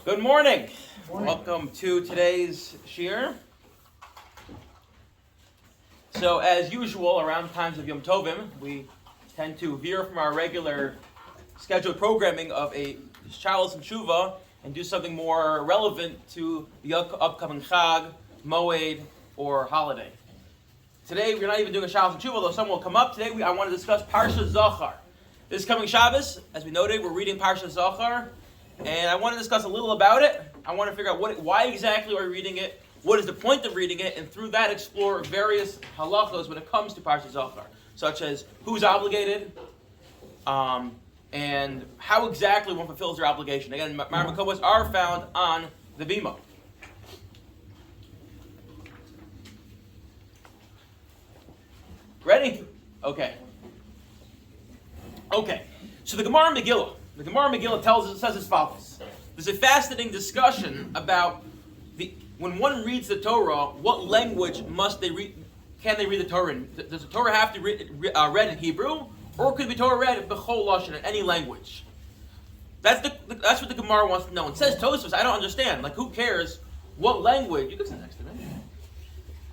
Good morning. Welcome to today's Shiur. So, as usual, around times of Yom Tovim, we tend to veer from our regular scheduled programming of a Shalos and Tshuva and do something more relevant to the upcoming Chag, Moed, or holiday. Today, we're not even doing a Shalos and Tshuva, though some will come up. Today, I want to discuss Parshat Zachor. This coming Shabbos, as we noted, we're reading Parshat Zachor, and I want to discuss a little about it. I want to figure out why exactly are we reading it, what is the point of reading it, and through that explore various halachos when it comes to Parshat Zachor, such as who's obligated, and how exactly one fulfills their obligation. Again, Marmakobos are found on the Bima. Ready? Okay. So the Gemara Megillah says as follows. There's a fascinating discussion about when one reads the Torah, what language must they read? Can they read the Torah in? Does the Torah have to be read in Hebrew, or could the Torah read b'chol lashon in any language? That's what the Gemara wants to know. And says Tosfos, I don't understand. Like, who cares what language? You can sit next to me.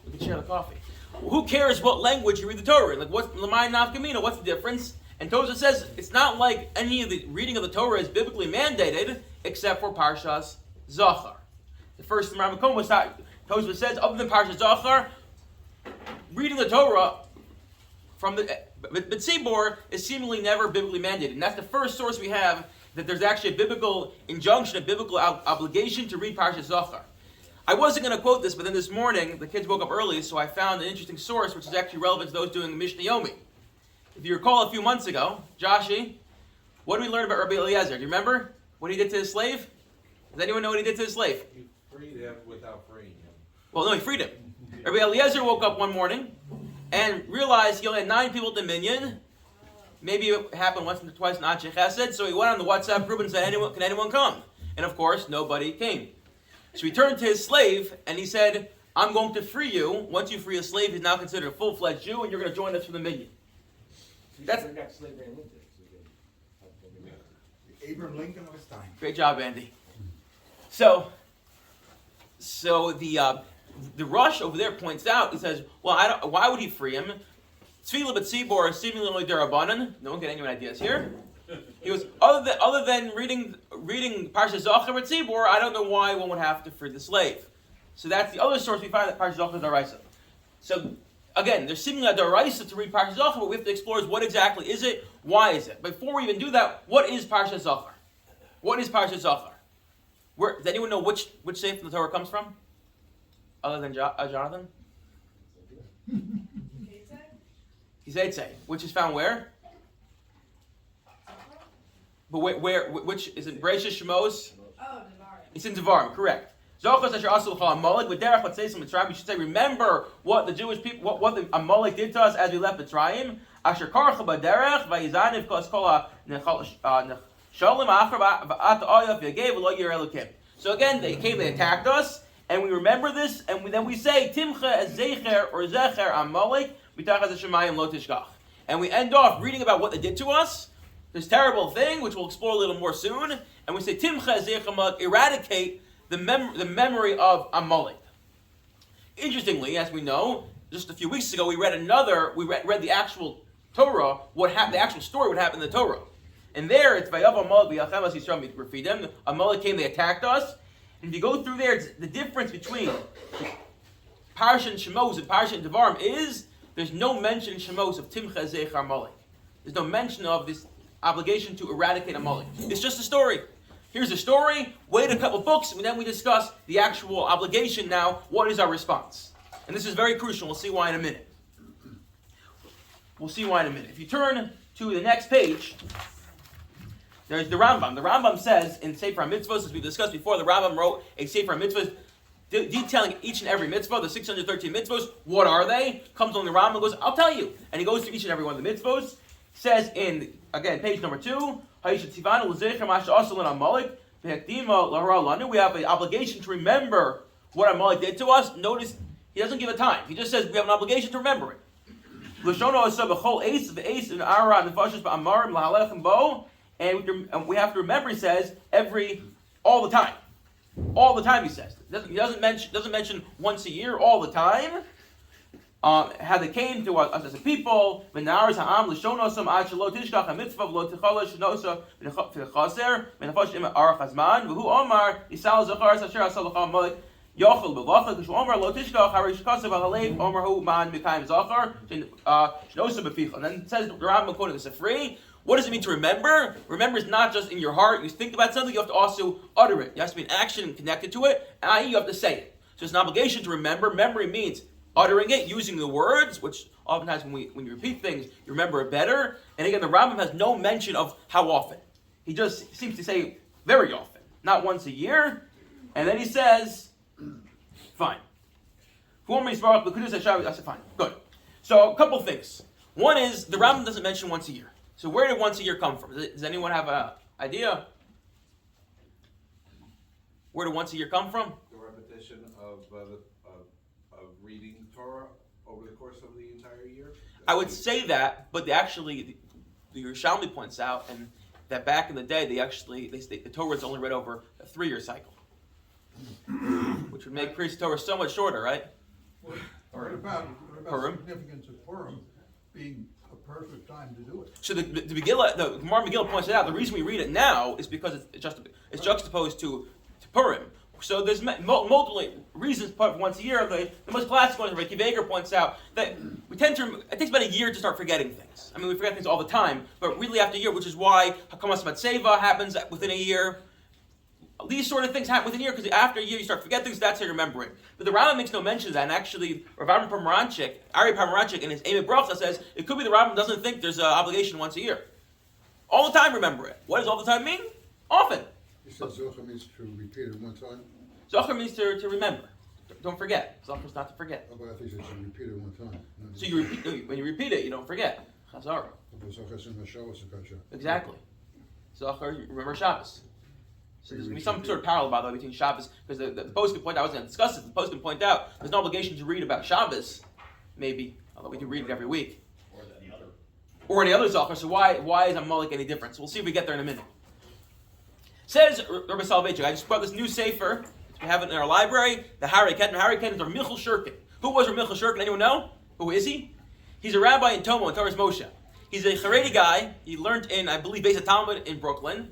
We can share the coffee. Who cares what language you read the Torah in? Like, what's l'may nafkamina? What's the difference? And Tosfos says it's not like any of the reading of the Torah is biblically mandated, except for Parshat Zachor. The first Rabbi Tosfos says, other than Parshat Zachor, reading the Torah from the Tzibor is seemingly never biblically mandated. And that's the first source we have that there's actually a biblical injunction, a biblical obligation to read Parshat Zachor. I wasn't going to quote this, but then this morning, the kids woke up early, so I found an interesting source which is actually relevant to those doing the Mishnah Yomi. If you recall a few months ago, Joshi, what did we learn about Rabbi Eliezer? Do you remember what he did to his slave? Does anyone know what he did to his slave? He freed him without freeing him. Well, no, he freed him. Rabbi Eliezer woke up one morning and realized he only had 9 people at the minyan. Maybe it happened once or twice in Anshe Chesed, so he went on the WhatsApp group and said, can anyone come? And of course, nobody came. So he turned to his slave and he said, I'm going to free you. Once you free a slave, he's now considered a full-fledged Jew, and you're going to join us for the minyan. That's Abraham Lincoln of his time. Great job, Andy. So the Rush over there points out. He says, "Well, why would he free him? Tefillah b'tzibor is seemingly only derabanan. No one get any ideas here." He goes, other than reading Parshat Zachor b'tzibor, I don't know why one would have to free the slave. So that's the other source we find that Parshat Zachor is daraisa. So again, there's seemingly a daraisa to read Parshat Zachor, but we have to explore what exactly is it, why is it. Before we even do that, what is Parshat Zachor? What is Parshat Zachor? Does anyone know which sefer the Torah comes from? Other than Jonathan? Kizetzei, which is found where? But which is it? Bereshis Shemos? Devarim. It's in Devarim, correct. Zochos asher asu l'cha Amalek v'derech l'tzeis Mitzrayim. We should say, remember what the Jewish people, what the Amalek did to us as we left Mitzrayim. Asher karcha b'derech v'yizaniv kos kol ha'nechalim achar v'at ha'oyav v'yagev v'lo yireh Elokim. So again, they came, they attacked us, and we remember this, and then we say, Timcha es zecher or zecher Amalek mitachas hashemayim lo tishkach. And we end off reading about what they did to us, this terrible thing, which we'll explore a little more soon, and we say, Timcha es zecher Amalek, eradicate the memory of Amalek. Interestingly, as we know, just a few weeks ago, we read the actual Torah, the actual story, what happened in the Torah. And there, it's Vayav Amalek v'yachem as Yisrael mitrefidim. Amalek came, they attacked us. And if you go through there, the difference between Parshat Shemos and Parshat Devarim is there's no mention in Shemos of Timcha Zecher Amalek. There's no mention of this obligation to eradicate Amalek. It's just a story. Here's the story, wait a couple books, and then we discuss the actual obligation now. What is our response? And this is very crucial. We'll see why in a minute. If you turn to the next page, there's the Rambam. The Rambam says in Sefer HaMitzvos, as we discussed before, the Rambam wrote a Sefer HaMitzvos detailing each and every mitzvah, the 613 mitzvos. What are they? Comes on the Rambam and goes, I'll tell you. And he goes to each and every one of the mitzvos. Says in, again, page number 2, we have an obligation to remember what Amalek did to us. Notice, he doesn't give a time. He just says we have an obligation to remember it. And we have to remember, he says, all the time. All the time, he says. He doesn't mention once a year, all the time. How they came to us as a people. When the ha'am l'shonosam ad shelo tishkach ha'mitzvah v'lo tichol shnosa v'nechaser v'nefosh im arach hazman v'hu omar yisal zachar asher asal l'cham malek yochel b'vachel k'shu omar lo tishkach harish kasev ha'alev omar hu man mikayim zachar shnosa b'ficha. And then it says the Rambam quoting the Sifri. What does it mean to remember? Remember is not just in your heart. You think about something, you have to also utter it. There has to be an action connected to it, i.e. you have to say it. So it's an obligation to remember. Memory means uttering it, using the words, which oftentimes when you repeat things, you remember it better. And again, the Rambam has no mention of how often. He just seems to say very often, not once a year. And then he says, fine. I said, fine, good. So a couple things. One is, the Rambam doesn't mention once a year. So where did once a year come from? Does anyone have an idea? Where did once a year come from? The repetition of reading Torah over the course of the entire year? I would say that, but the Yerushalmi points out, and that back in the day, the Torah was only read over a 3-year cycle, which would make Krias Torah so much shorter, right? What about Purim? the significance of Purim being a perfect time to do it? So the Megillah, the Gemara Megillah points it out. The reason we read it now is because it's juxtaposed to Purim. So there's multiple reasons for once a year. The most classic one, Rabbi Katz points out, that it takes about a year to start forgetting things. I mean, we forget things all the time, but really after a year, which is why Hakamas Matseva happens within a year. These sort of things happen within a year, because after a year you start forgetting things, that's how you remember it. But the Rambam makes no mention of that, and actually, Ari Pomeranchik in his Eimei Bracha says, it could be the Rambam doesn't think there's an obligation once a year. All the time remember it. What does all the time mean? Often. You said Zohar means to repeat it one time? Zachor means to remember. Don't forget. Zachor is not to forget. Oh, but I think you should repeat it one time. So when you repeat it, you don't forget. Chazara. Exactly. Zachor, remember Shabbos. So there's going to be some sort of parallel, by the way, between Shabbos, because the post can point out, I was going to discuss it, the post can point out, there's no obligation to read about Shabbos, maybe, although we do read it every week. Or any other Zachor, so why is Amalek any different? So we'll see if we get there in a minute. Says Rabbi Soloveitchik, I just brought this new sefer, we have it in our library, the Harei Ketan. Harei Ketan is Rav Michal Shurkin. Who was Rav Michal Shurkin? Anyone know? Who is he? He's a rabbi in Tomo, in Torah's Moshe. He's a Haredi guy. He learned in, I believe, Beis Talmud in Brooklyn.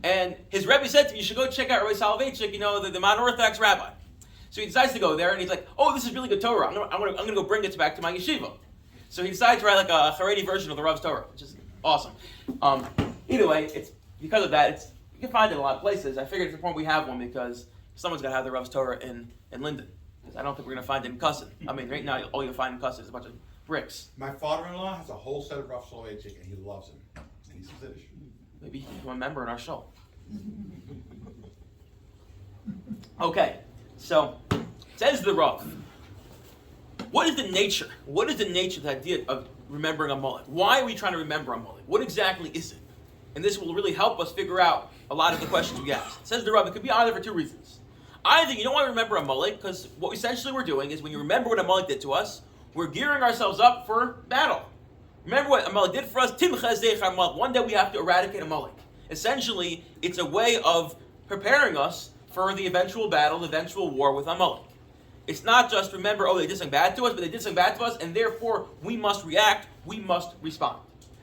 And his Rebbe said to me, you should go check out Rabbi Soloveitchik, the non-Orthodox rabbi. So he decides to go there, and he's like, oh, this is really good Torah. I'm gonna go bring it back to my yeshiva. So he decides to write like a Haredi version of the Rav's Torah, which is awesome. Either way, it's because of that. You can find it in a lot of places. I figured it's important we have one because someone's got to have the Rav's Torah in Linden. Because I don't think we're going to find it in Cussin. I mean, right now, all you'll find in Cussin is a bunch of bricks. My father-in-law has a whole set of Rav Soloveitchik, and he loves him. And he's Yiddish. Maybe you become a member in our show. Okay, so says the Rav. What is the nature of the idea of remembering Amalek? Why are we trying to remember Amalek? What exactly is it? And this will really help us figure out a lot of the questions we ask. Says the Rav, it could be either for two reasons. Either you don't want to remember Amalek, because what essentially we're doing is when you remember what Amalek did to us, we're gearing ourselves up for battle. Remember what Amalek did for us? One day we have to eradicate Amalek. Essentially, it's a way of preparing us for the eventual battle, the eventual war with Amalek. It's not just remember, they did something bad to us, but they did something bad to us, and therefore we must react, we must respond.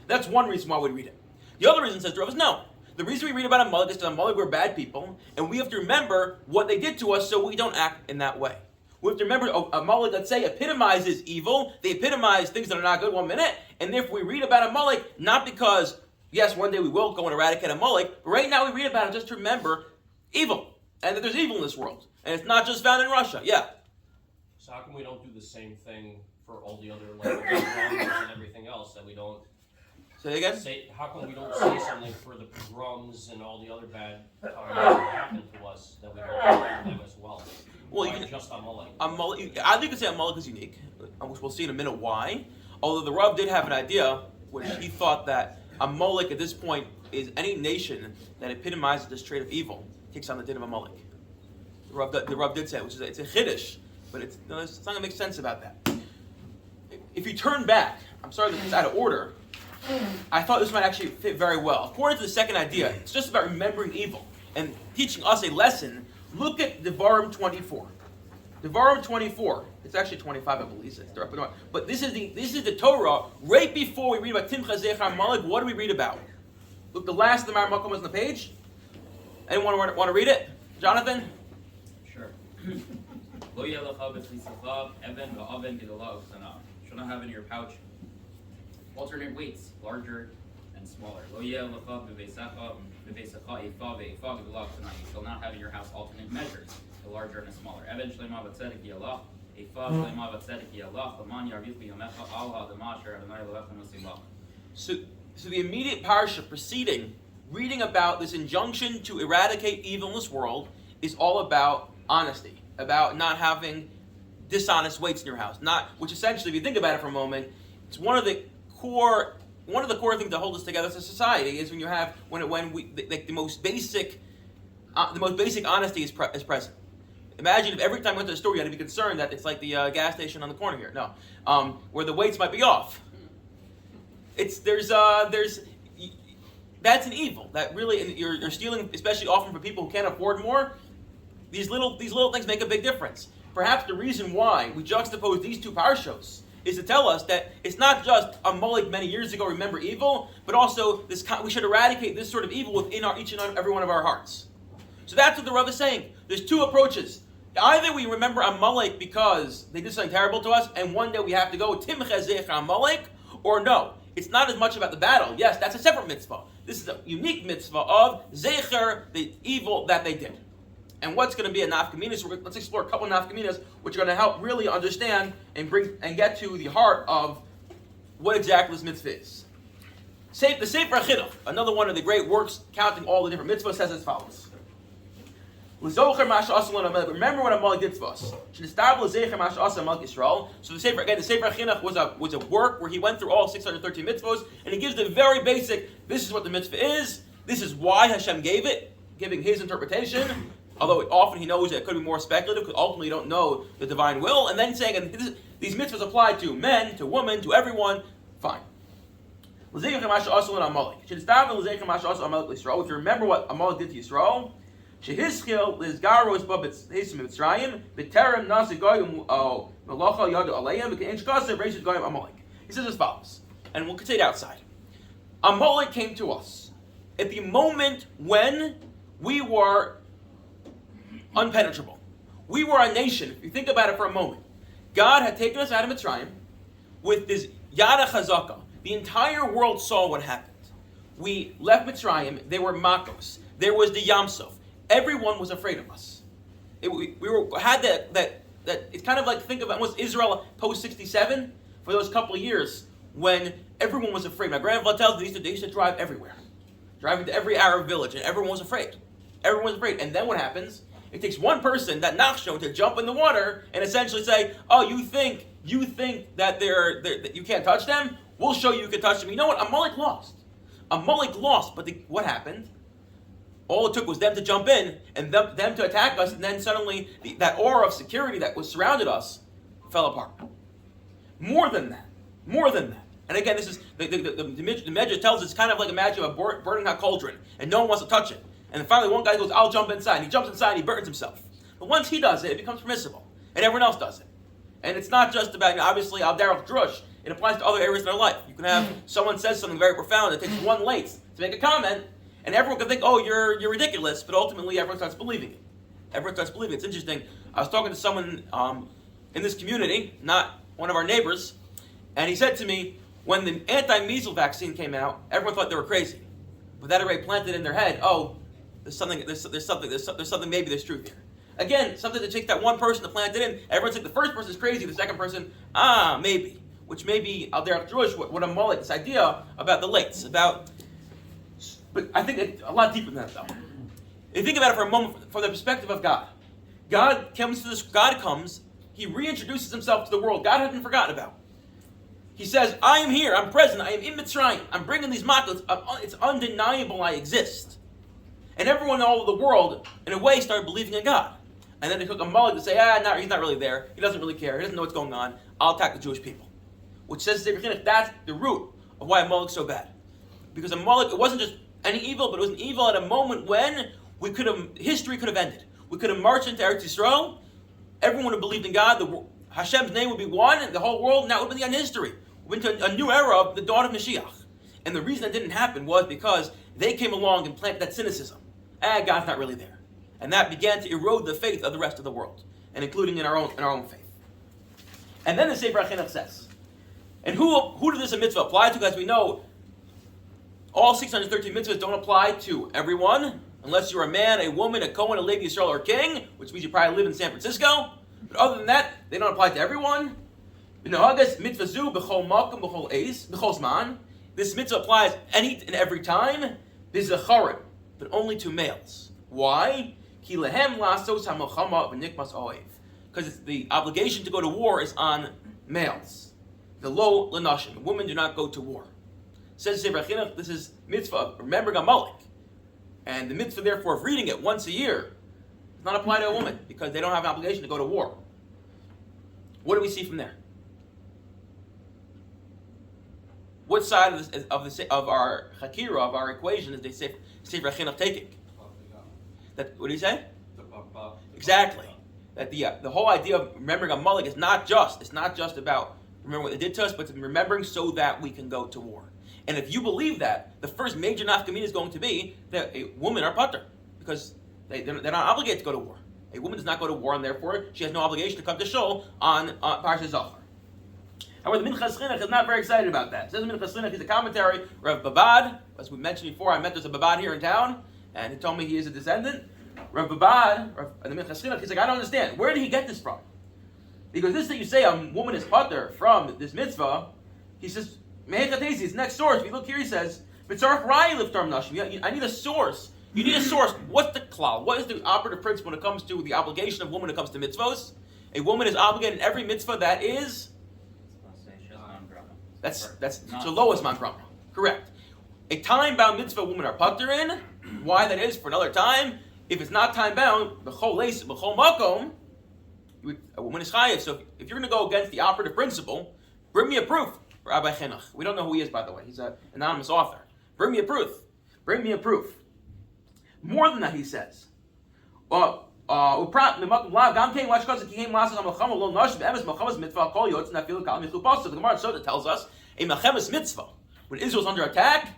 That's one reason why we read it. The other reason, says the Rav, is no. The reason we read about Amalek is that Amalek were bad people, and we have to remember what they did to us so we don't act in that way. We have to remember, Amalek, let's say, epitomizes evil. They epitomize things that are not good 1 minute, and therefore we read about Amalek, not because, yes, one day we will go and eradicate Amalek, but right now we read about it just to remember evil, and that there's evil in this world. And it's not just found in Russia. Yeah? So how come we don't do the same thing for all the other pogroms and everything else that we don't Say again? how come we don't say something for the pogroms and all the other bad times that happen to us that we don't do them as well? Well, Why you can, just Amalek? I think you could say Amalek is unique, which we'll see in a minute why. Although the Rav did have an idea, which he thought that Amalek at this point is any nation that epitomizes this trait of evil takes on the din of Amalek. The Rav did say it, which is it's a chiddush, but it's not going to make sense about that. If you turn back, I'm sorry this is out of order, I thought this might actually fit very well. According to the second idea, it's just about remembering evil and teaching us a lesson Look at Devarim 24. Devarim 24. It's actually 25, I believe. But this is the Torah. Right before we read about Timcha Zechar Amalek, what do we read about? Look, the last of the Mar Makom is on the page. Anyone want to read it? Jonathan? Sure. Lo yelecha b'tzisacha even va'aven gedolah u'ktana. Shall not have in your pouch alternate weights, larger and smaller. Lo yelecha b'veisacha efa ve'efa gedolah u'ktana. You shall not have in your house alternate measures, the larger and the smaller. Even shlema v'tzedek yelach, efa shlema v'tzedek yelach, l'man yarvich b'yomecha al ha'adamah asher Adonai Elohecha nosim lach. So the immediate parsha preceding, reading about this injunction to eradicate evil in this world, is all about honesty, about not having dishonest weights in your house. Which essentially, if you think about it for a moment, it's one of the core things that hold us together as a society is the most basic honesty is present. Imagine if every time you went to the store you had to be concerned that it's like the gas station on the corner here. No, where the weights might be off. There's that's an evil that really, and you're stealing, especially often for people who can't afford more. These little things make a big difference. Perhaps the reason why we juxtapose these two parashos is to tell us that it's not just Amalek many years ago remember evil, but also we should eradicate this sort of evil within each and every one of our hearts. So that's what the Rav is saying. There's two approaches. Either we remember Amalek because they did something terrible to us, and one day we have to go Timcha Zechar Amalek, or no. It's not as much about the battle. Yes, that's a separate mitzvah. This is a unique mitzvah of Zecher, the evil that they did. And what's going to be a nafkaminas? Let's explore a couple of nafkaminas, which are going to help really understand and get to the heart of what exactly this mitzvah is. The Sefer Chinuch, another one of the great works counting all the different mitzvahs, says as follows. Remember what Amalek did to us. So the Sefer Chinuch was a work where he went through all 613 mitzvahs, and he gives the very basic, this is what the mitzvah is, this is why Hashem gave it, giving his interpretation, although often he knows that it could be more speculative, because ultimately you don't know the divine will, and then saying, and these mitzvahs apply to men, to women, to everyone, fine. If you remember what Amalek did to Yisrael, he says as follows, and we'll say it outside. Amalek came to us at the moment when we were unpenetrable. We were a nation. If you think about it for a moment, God had taken us out of Mitzrayim with this Yada Chazaka. The entire world saw what happened. We left Mitzrayim. There were Makos. There was the Yam Suf. Everyone was afraid of us. Had that. It's kind of like, think about was Israel post 67 for those couple of years when everyone was afraid. My grandfather tells me they used to drive everywhere, driving to every Arab village, and everyone was afraid. Everyone was afraid. And then what happens? It takes one person, that Nachshon, to jump in the water and essentially say, "Oh, you think that that you can't touch them? We'll show you can touch them." You know what? Amalek lost. Amalek lost. But what happened? All it took was them to jump in and them to attack us, and then suddenly that aura of security that was surrounded us fell apart. More than that. And again, this is the Medrash tells us it's kind of like imagine a burning hot cauldron, and no one wants to touch it. And then finally one guy goes, "I'll jump inside." And he jumps inside and he burns himself. But once he does it, it becomes permissible. And everyone else does it. And it's not just about, obviously, Al Derech Drush. It applies to other areas in their life. You can have someone says something very profound. It takes one late to make a comment. And everyone can think, "Oh, you're ridiculous," but ultimately everyone starts believing it. It's interesting. I was talking to someone in this community, not one of our neighbors, and he said to me, when the anti-measles vaccine came out, everyone thought they were crazy, but that already planted in their head, "Oh, there's something. Maybe there's truth here." Again, something that takes that one person to plant it in. Everyone's like the first person is crazy, the second person, maybe, which may be out there Jewish. What Amalek, this idea about the lates, about. But I think it's a lot deeper than that, though. If you think about it for a moment, from the perspective of God, God comes, He reintroduces Himself to the world. God hasn't forgotten about. He says, "I am here. I'm present. I am in Mitzrayim. I'm bringing these makkos. It's undeniable I exist." And everyone all over the world, in a way, started believing in God. And then they took Amalek to say, no, he's not really there. He doesn't really care. He doesn't know what's going on. I'll attack the Jewish people. Which says, that's the root of why Amalek's so bad. Because Amalek, it wasn't just any evil, but it was an evil at a moment when history could have ended. we could have marched into Eretz Yisrael. Everyone would have believed in God. Hashem's name would be one, and the whole world now would be the end of history. We went into a new era of the dawn of Mashiach. And the reason that didn't happen was because they came along and planted that cynicism. God's not really there. And that began to erode the faith of the rest of the world, and including in our own faith. And then the Sefer HaChinuch says, and who does this mitzvah apply to? Because we know all 613 mitzvahs don't apply to everyone, unless you're a man, a woman, a Kohen, a Levi Yisrael, or a king, which means you probably live in San Francisco. But other than that, they don't apply to everyone. Mitzvah zu b'chol makom b'chol eis b'chol zman. This mitzvah applies any and every time. B'zacharim, but only to males. Why? Ki lehem lasos hamilchama v'nikmas oev. Because the obligation to go to war is on males. The lo lenashim. Women do not go to war. Says Sefer HaChinuch, this is mitzvah of remembering Amalek. And the mitzvah, therefore, of reading it once a year does not apply to a woman because they don't have an obligation to go to war. What do we see from there? What side of our Hakira, of our equation, is they say Sefer HaChinuch taking? That, what do you say? Exactly. That the whole idea of remembering Amalek is not just about remembering what they did to us, but remembering so that we can go to war. And if you believe that, the first major nafkamina is going to be that a woman are pater, because they're not obligated to go to war. A woman does not go to war, and therefore she has no obligation to come to shul on Parshat Zachor. However, the Minchas Chinuch is not very excited about that. It says the Minchas Chinuch is a commentary. Rav Babad, as we mentioned before, I met there's a Babad here in town, and he told me he is a descendant. Rav Babad, the Minchas Chinuch, he's like, I don't understand. Where did he get this from? Because this that you say a woman is pater from this mitzvah, he says, Mehechatesi, next source. If you look here, he says, I need a source. You need a source. What's the klal? What is the operative principle when it comes to the obligation of woman when it comes to mitzvos? A woman is obligated in every mitzvah that is. That's the lowest mankrama. Correct. A time-bound mitzvah women are pater in. Why that is for another time. If it's not time-bound, b'chol leis, b'chol makom, a woman is chayiv. So if you're going to go against the operative principle, bring me a proof. Rabbi Chinuch. We don't know who he is, by the way. He's an anonymous author. Bring me a proof. Bring me a proof. More than that, he says. The Gemara Sota tells us a mechemes mitzvah. When Israel's under attack,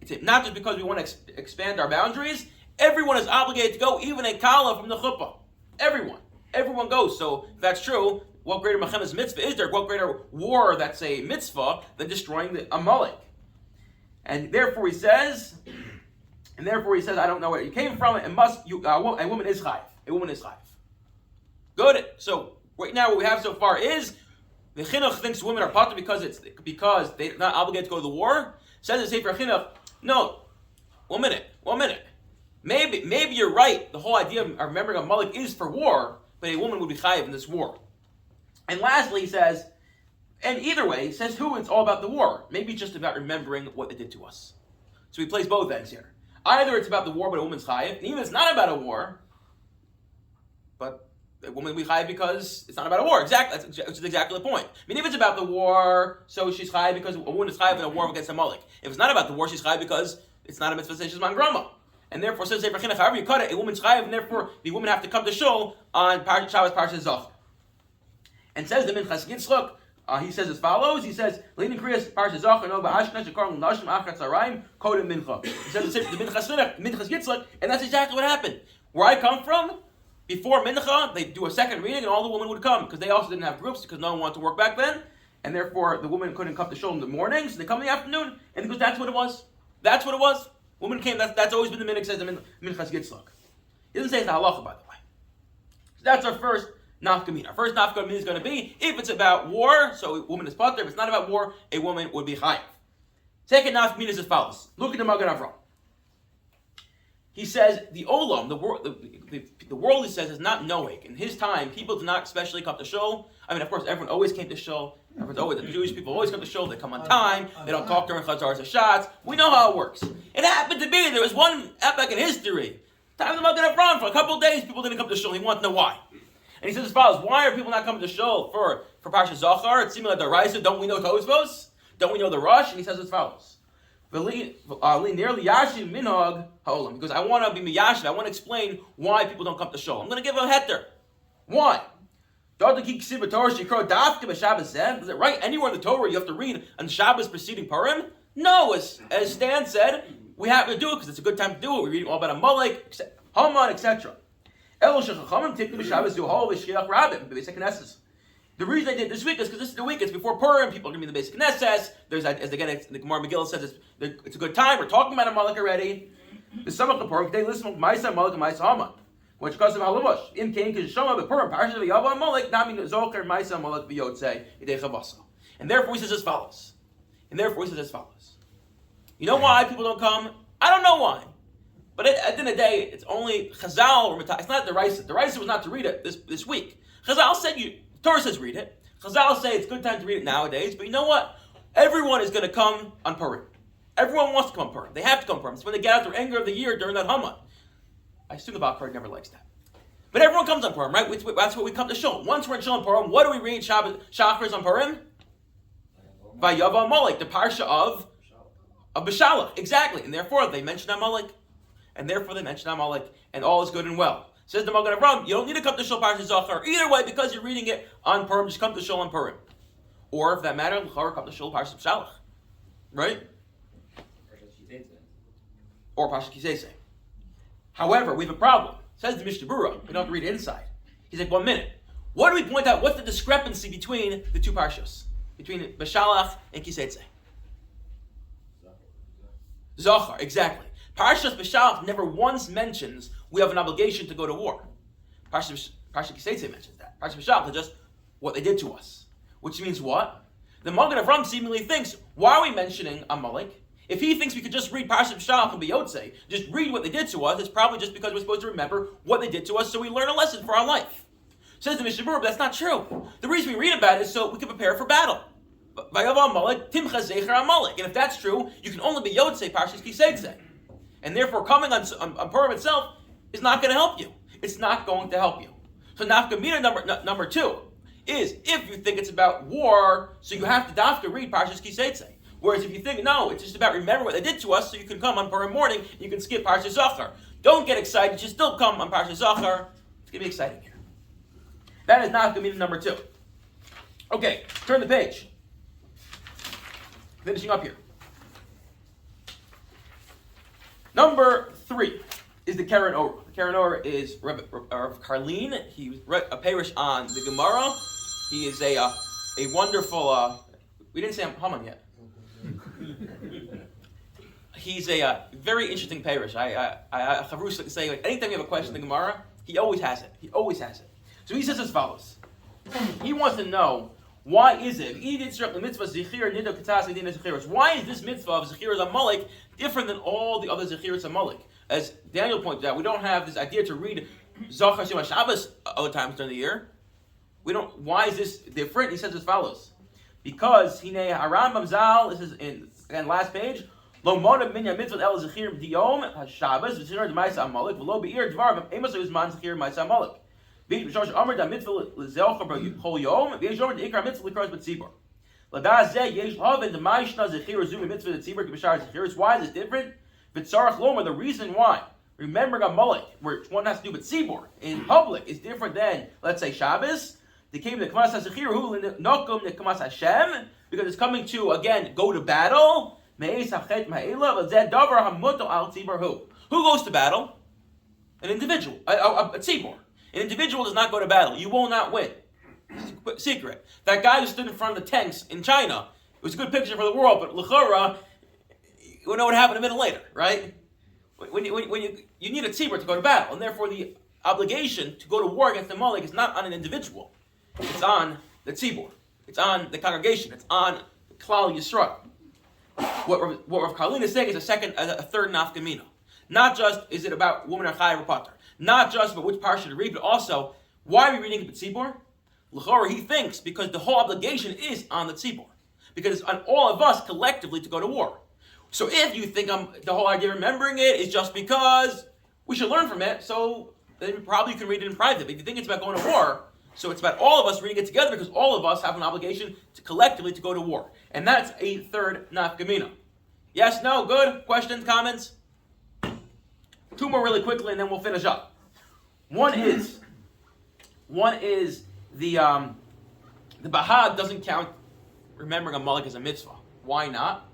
it's not just because we want to expand our boundaries. Everyone is obligated to go, even a kala from the chuppah. Everyone goes. So if that's true, what greater mechemes mitzvah is there? What greater war that's a mitzvah than destroying the Amalek? And therefore he says, I don't know where you came from. A woman is chayiv. A woman is chayiv. Good. So right now what we have so far is the Chinuch thinks women are pater because they're not obligated to go to the war. Says the Sefer Chinuch, no. One minute. Maybe you're right. The whole idea of remembering Amalek is for war, but a woman would be chayiv in this war. And lastly, he says, and either way, he says who it's all about the war. Maybe it's just about remembering what they did to us. So he plays both ends here. Either it's about the war, but a woman's chayiv, and even if it's not about a war, but a woman will be chayiv because it's not about a war. Exactly, that's exactly the point. I mean, if it's about the war, so she's chayiv because a woman is chayiv in a war against Amalek. If it's not about the war, she's chayiv because it's not a mitzvah she's man grandma. And therefore, says Sefer HaChinuch, however you cut it, a woman's chayiv, and therefore the women have to come to shul on Shabbos Parshat Zachor. And says the Minchas Yitzchak, he says as follows. He says, "Leinin kriyas Parshat Zachor no ba'ashna shekarnu nashim achat tzarayim kodem mincha." He says the Minchas Yitzchak, and that's exactly what happened. Where I come from, before mincha, they do a second reading, and all the women would come because they also didn't have groups because no one wanted to work back then, and therefore the women couldn't come to shul in the morning, so they come in the afternoon, and because that's what it was. That's what it was. Women came. That's always been the minhag, says the Minchas Yitzchak. He doesn't say it's the halacha, by the way. So that's our first nafkamina. Our first nafkamina is going to be if it's about war, so a woman is pater. If it's not about war, a woman would be chayiv. Second nafkamina is as follows. Look at the Magen Avraham. He says the olam, the world, he says, is not noeg. In his time, people did not especially come to shul. I mean, of course, everyone always came to shul. The Jewish people always come to shul. They come on time. They don't talk during chazars or shots. We know how it works. It happened to be there was one epoch in history. Time of the Magen Avraham, for a couple of days, people didn't come to shul. He wanted to know why. And he says as follows: why are people not coming to shul for Parshat Zachor? It seems like the Raisa. Don't we know Tosfos? Don't we know the Rush? And he says as follows: Nearly Yashiv Minhag Ha'olam, because I want to be Miyashiv, I want to explain why people don't come to Shul. I'm going to give a heter. Why? Is it right anywhere in the Torah you have to read on Shabbos preceding Purim? No, as Stan said, we have to do it because it's a good time to do it. We're reading all about Amalek, Haman, etc. The reason I did this week is because this is the week. It's before Purim. People are going to be in the basic Knesset. There's, as again, the Gemara Megillah says, it's a good time. We're talking about Amalek already. The Samach of Purim, they listen to Ma'isa Amalek and Ma'isa Haman. Which causes Halavush. In Cain, because Shema the Purim, Parshat Zachor Amalek, Nami Zocher Ma'isa Amalek V'Yotzei Yidei Chavasa. And therefore he says as follows. You know why people don't come? I don't know why. But at the end of the day, it's only Chazal or It's not the Raisa. The Raisa was not to read it this week. Chazal said Torah says read it. Chazal say it's a good time to read it nowadays. But you know what? Everyone is going to come on Purim. Everyone wants to come on Purim. They have to come on Purim. It's when they get out their anger of the year during that Haman. I assume the Bakar never likes that. But everyone comes on Purim, right? That's what we come to Shul. Once we're in Shul on Purim, what do we read Shachris on Purim? Vayava Amalek, the Parsha of Bishalach. Exactly. And therefore they mention Amalek. And all is good and well. Says the Magen Avraham, you don't need to come to Shul Parshat Zachor. Either way, because you're reading it on Purim, just come to Shul on Purim. Or, if that matters, come to Shul Parshat Bishalach. Right? Or Parshat Kisesei. However, we have a problem. Says the Mishnah Berurah. We don't have to read it inside. He's like, 1 minute. What do we point out? What's the discrepancy between the two parshas? Between Bishalach and Kisesei? Zachor, exactly. Parshas Bishalach never once mentions we have an obligation to go to war. Parshat Kisesei mentions that. Parshat Bishalach is just what they did to us. Which means what? The Magen Avraham seemingly thinks, why are we mentioning Amalek? If he thinks we could just read Parshat Bishalach and B'Yotzei, just read what they did to us, it's probably just because we're supposed to remember what they did to us so we learn a lesson for our life. Says the Mishnah Berurah, but that's not true. The reason we read about it is so we can prepare for battle. Vayav Amalek, Timcha Zecher Amalek. And if that's true, you can only be Yotzei Parshat Kisesei. And therefore coming on Purim itself is not going to help you. It's not going to help you. So nafkamina number 2 is if you think it's about war, so you have to dafka read Parshat Kisesei. Whereas if you think, no, it's just about remember what they did to us, so you can come on Purim morning, and you can skip Parshat Zachor. Don't get excited, you still come on Parshat Zachor. It's going to be exciting here. That is not Gemina number 2. Okay, turn the page. Finishing up here. Number 3 is the Karen Orah. The Karen Orah is Rav Karlin. He read a parish on the Gemara. He is a wonderful, we didn't say Haman yet. He's a very interesting parish. I Chavrus say, like, anytime you have a question in the Gemara, he always has it. So he says as follows. He wants to know, why is it? Why is this mitzvah of Zechir Amalek different than all the other Zechiros Amalek? As Daniel pointed out, we don't have this idea to read Zachor Shem Shabbos other times during the year. Why is this different? He says as follows. Because Rambam Zal, this is in again last page. Lo moda minya mitzvot el zechir diyom haShabbos v'zechir d'ma'isa Amalek v'lo be'ir dvar v'emas uzman zechir ma'isa Amalek. V'shosh amar da mitzvah l'zelcha b'chol yom v'yesh omer d'ikar mitzvah l'kros b'tzibur. L'da zeh yesh haven d'ma'ishna zechir zu mitzvah d'tzibur k'b'shar zechiros. Why is this different? V'tzarach lomer, the reason why remembering Amalek, which one has to do with tzibur in public, is different than, let's say, Shabbos. They came to K'mas HaZechir, K'mas Hashem, because it's coming to, again, go to battle. Who goes to battle? An individual, a tzibur. An individual does not go to battle. You will not win. Secret. That guy who stood in front of the tanks in China, it was a good picture for the world, but l'chora, you know what happened a minute later, right? When you need a tzibur to go to battle, and therefore the obligation to go to war against the Amalek is not on an individual. It's on the tzibur. It's on the congregation. It's on Klal Yisrael. What Rav Karlin is saying is a third nafkamina. Not just is it about woman or chayav or pater. Not just about which parsha to read, but also why are we reading the tzibur? L'chora, he thinks because the whole obligation is on the tzibur, because it's on all of us collectively to go to war. So if you think the whole idea of remembering it is just because we should learn from it, so then probably you can read it in private. But if you think it's about going to war, so it's about all of us reading it together because all of us have an obligation to collectively to go to war. And that's a third nafkamina. Yes, no, good. Questions, comments? Two more really quickly, and then we'll finish up. One is the Bahag doesn't count remembering a Malik as a mitzvah. Why not?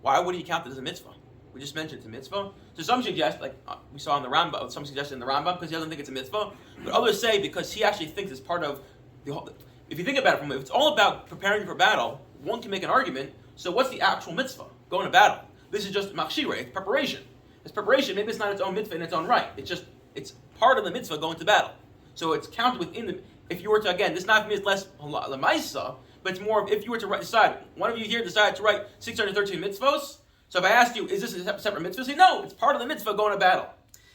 Why would he count it as a mitzvah? We just mentioned it's a mitzvah. So some suggest, like we saw in the Rambam, some suggested in the Rambam because he doesn't think it's a mitzvah. But others say because he actually thinks it's part of the whole. If you think about it, if it's all about preparing for battle, one can make an argument. So what's the actual mitzvah? Going to battle. This is just machshirah. It's preparation. It's preparation. Maybe it's not its own mitzvah in its own right. It's part of the mitzvah going to battle. So it's counted within the. If you were to, again, this not means less lemaisa, but it's more of if you were to decide. One of you here decided to write 613 mitzvos. So if I asked you, is this a separate mitzvah? Say no. It's part of the mitzvah going to battle.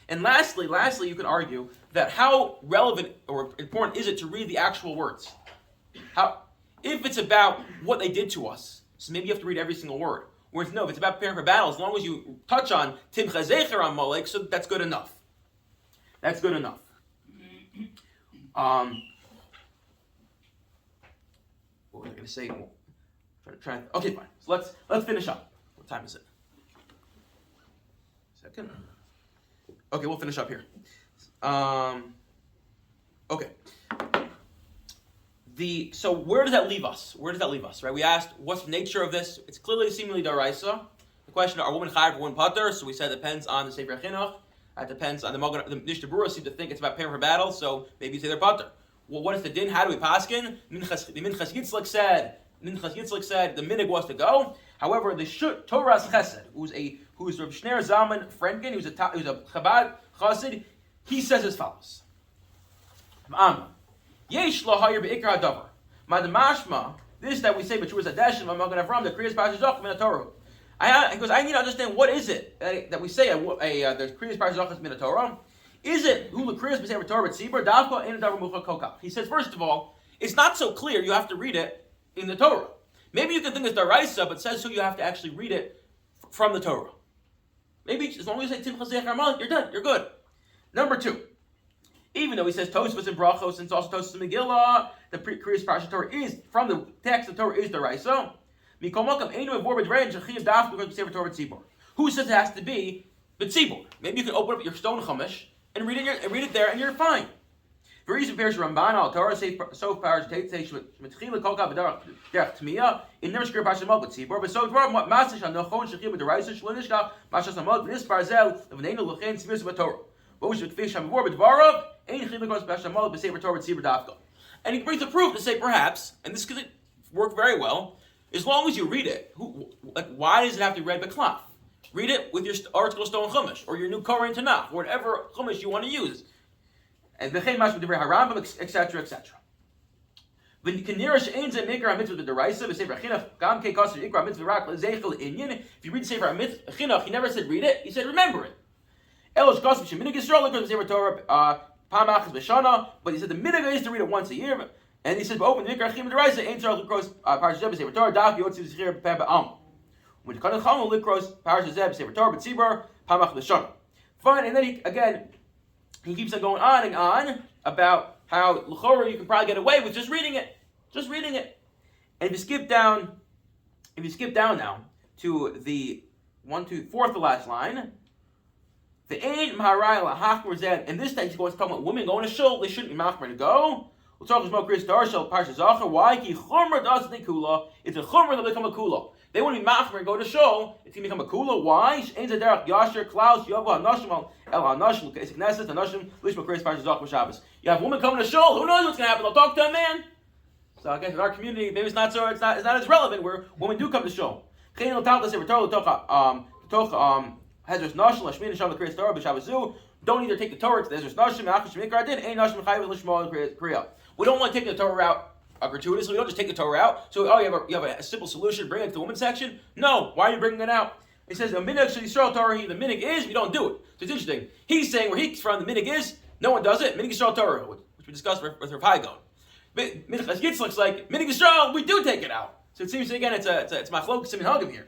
And lastly, you can argue that how relevant or important is it to read the actual words? If it's about what they did to us, so maybe you have to read every single word. Whereas no, if it's about preparing for battle, as long as you touch on Timcha Zecher on Molech, so that's good enough. That's good enough. What was I going to say? Okay, fine. So let's finish up. What time is it? Second. Okay, we'll finish up here. Okay. So where does that leave us? Right? We asked, what's the nature of this? It's clearly seemingly daraisa. The question: are women chayav or women pater? So we said it depends on the Sefer Chinuch. It depends on the Mishnah Berurah seem to think it's about preparing for battle. So maybe you say they're pater. Well, what is the din? How do we paskin? The Minchas Yitzchak said the minig was to go. However, the Torah's Chesed, who's Rav Shner Zalman Frenken, who's a Chabad Chassid, he says as follows: Yesh lo hayir beikar hadavar. Madamashma, this that we say, but Shur Zadesh and Magen Avram, the Kriyas Parshat Zachor min Torah. Because I need to understand what is it that we say the Kriyas Parshat Zachor min Torah. Is it who the Kriyas b'sefer Torah tzibur davka ein davar mucha kokach? He says, first of all, it's not so clear. You have to read it in the Torah. Maybe you can think it's daraisa, but says so you have to actually read it from the Torah. Maybe as long as you say Timcha Zecher Malik, you're done. You're good. Number two. Even though he says Tosfos and Brachos, and it's also Tosfos and Megillah, the Kriyas Parshat Torah is, from the text of Torah, is daraisa. Who says it has to be the tzibur? Maybe you can open up your stone chumash and read it there, and you're fine. For reason, Parish Ramban al Torah say so Parish Tate say Shmitchila Kolka B'Derech Tmiya in never screw Parish Malk Tzibur, but so Dvar Masish on Nochon Shechim B'Deraisa Shlonishka Mashas Amad V'Nis Barzel V'Neinu L'Chein Tzibur B'Torah. What was Shmitfish Hamivor B'Dvarav Ein Chilin Kos Parish Malk B'Sefer Torah Tzibur Dafka. And he brings a proof to say perhaps, and this could work very well, as long as you read it. Why does it have to be read B'Klaf? Read it with your article stone chumash or your new Koran Tanakh, or whatever chumash you want to use. And v'chein mash v'divrei harambam, etc., etc. If you read the Sefer Chinuch, he never said read it. He said remember it. But he said the minhag is to read it once a year. And he said, "Open the Mikra Chim Deraisa ain't Tzarich Likros Parshat Zeb Sefer Torah Daf Yotzi Zechir Peh Ba'am." When you come to Chama Likros Parshat Zeb Sefer Torah B'Tzibur Pamach L'Shana. Fine, and then he keeps on going on and on about how l'chora you can probably get away with just reading it. And if you skip down now to the 4th to last line, the Ein Maharai LaHachmer Zed, and this time he's going to talk about women going to shul, they shouldn't be machmer to go. We'll talk about Chris Darshal Parshat Zachor. Why? Ki chomer das nikula. It's a chomer that become a kula. They want to be machmer and go to shul. It's going to become a kula. Why? Ein zaderach yasher klaus yovu hanashim el hanashim l'keisik neses hanashim lishma Chris Parshat Zachor Shabbos. You have women coming to shul. Who knows what's going to happen? They'll talk to a man. So I guess in our community, maybe it's not as relevant where women do come to shul. Chein el tal d'sefer Torah l'toch Hezros nashim l'shmin l'sham l'Chris Torah b'Shabbosu. Don't either take the Torah to the Hezros nashim achas shemikar din ein nashim chayiv l'shma l'Kriya. We don't want to take the Torah out gratuitously. We don't just take the Torah out. So, you have a simple solution, bring it to the women's section? No. Why are you bringing it out? He says, the minig shel Yisrael Torah, the minig is, we don't do it. So it's interesting. He's saying where he's from, the minig is, no one does it. Minig Yisrael Torah, which we discussed with Rav Haigon. Minchas Yitzchak's like, minig Yisrael, we do take it out. So it seems, again, it's machlokas and minhagim here.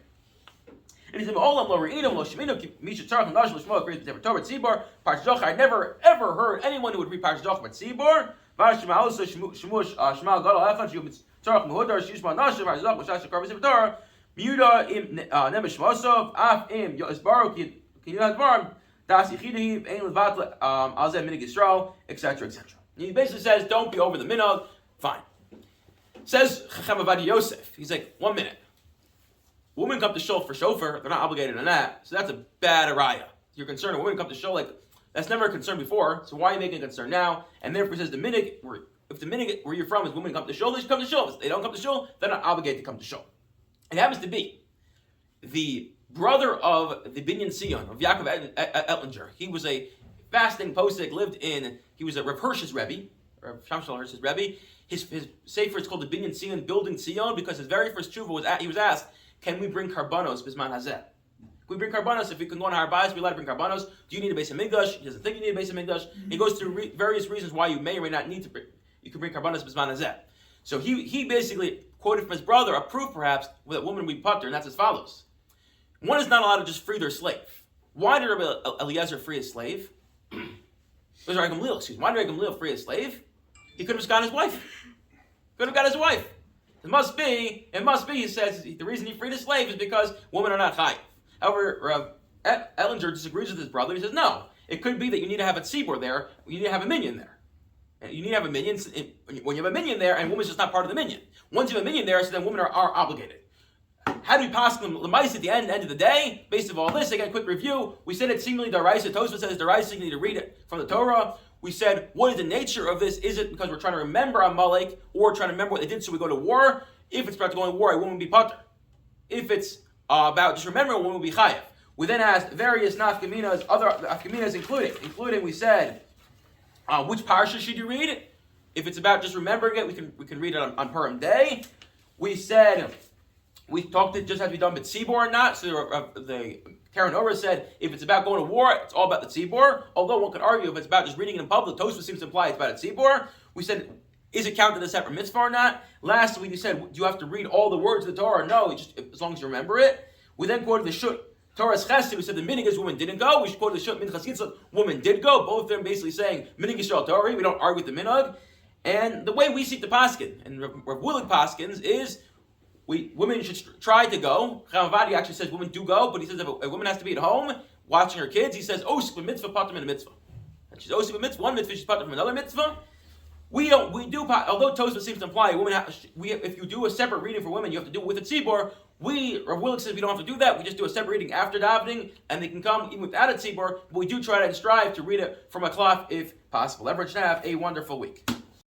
And he said, "Olam lo re'inam lo sheminu misha tzarach nashim l'shmo created the Torah tzibur Parshat Zachor." I never ever heard anyone who would read Parshat Zachor but tzibur. V'ashma also shmush shmal gadol echad shiyum tzarach mehudar shishma nashim Parshat Zachor shash karvus Torah Miuda im nemesh mosov af im yosbaru ki yadvarm das yichidiv ein levat alzeh minig Yisrael, etc., etc. He basically says, don't be over the minhag. Fine. Says Chacham Avadi Yosef. He's like, 1 minute. Women come to shul for shofar, they're not obligated on that, so that's a bad araya. You're concerned when women come to shul, like, that's never a concern before, so why are you making a concern now? And therefore he says, if the minhag where you're from is women come to shul, they should come to shul. If they don't come to shul, they're not obligated to come to shul. It happens to be the brother of the Binyan Sion, of Yaakov Etlinger. He was a fasting posek, he was a Rav Hirsch's Rebbe, or Shamshal Hirsch's Rebbe. His sefer is called the Binyan Sion, Building Sion, because his very first tshuva was, he was asked, can we bring karbanos bisman hazeh? Can we bring karbanos? If we can go on our bayis, we allowed to bring karbanos. Do you need a base of mikdash? He doesn't think you need a base of mikdash. He goes through various reasons why you may or may not need to bring. You can bring karbanos bisman hazeh. So he basically quoted from his brother a proof perhaps that woman we putter, and that's as follows: one is not allowed to just free their slave. Why did Rabbi Eliezer free his slave? Why did Rabbi Gamliel free his slave? He could have just gotten his wife. It must be, he says, the reason he freed his slave is because women are not chayiv. However, Rav Etlinger disagrees with his brother. He says, no, it could be that you need to have a tzibur there, you need to have a minion there. And you need to have a minion, when you have a minion there, and woman's just not part of the minion. Once you have a minion there, so then women are obligated. How do we pass them l'mais at the end of the day? Based on all this, again, quick review. We said it's seemingly daraisa. Tosfos says daraisa, you need to read it from the Torah. We said, what is the nature of this? Is it because we're trying to remember Amalek, or trying to remember what they did so we go to war? If it's about to go to war, a woman will be pater. If it's about just remembering, a woman will be chayav. We then asked various nafkaminas, other nafkaminas including we said, which parsha should you read? If it's about just remembering it, we can read it on Purim Day. We said, we talked it just as we done with Tzibor or not. So the Karen Ora said, if it's about going to war, it's all about the Tzibor. Although one could argue if it's about just reading it in public, Tosfos seems to imply it's about a Tzibor. We said, is it counted as a separate mitzvah or not? Last week we said, do you have to read all the words of the Torah? No, just as long as you remember it. We then quoted the Shut Torah's Chesed. We said the Minig Yisrael woman didn't go. We quoted the Shut Minchas Yitzchak woman did go. Both of them basically saying Minig Yisrael Torah. We don't argue with the Minog. And the way we seek the Paskin, and Rav Willig Paskins, is women should try to go. Chamavadi actually says women do go, but he says if a woman has to be at home watching her kids, he says osik mitzvah patim in a mitzvah. And she's osik mitzvah, one mitzvah she's patim from another mitzvah. We do. Although Tosfos seems to imply if you do a separate reading for women, you have to do it with a tzibor. Rav Willig says we don't have to do that. We just do a separate reading after davening, and they can come even without a tzibor. But we do try to strive to read it from a cloth if possible. Everyone should have a wonderful week.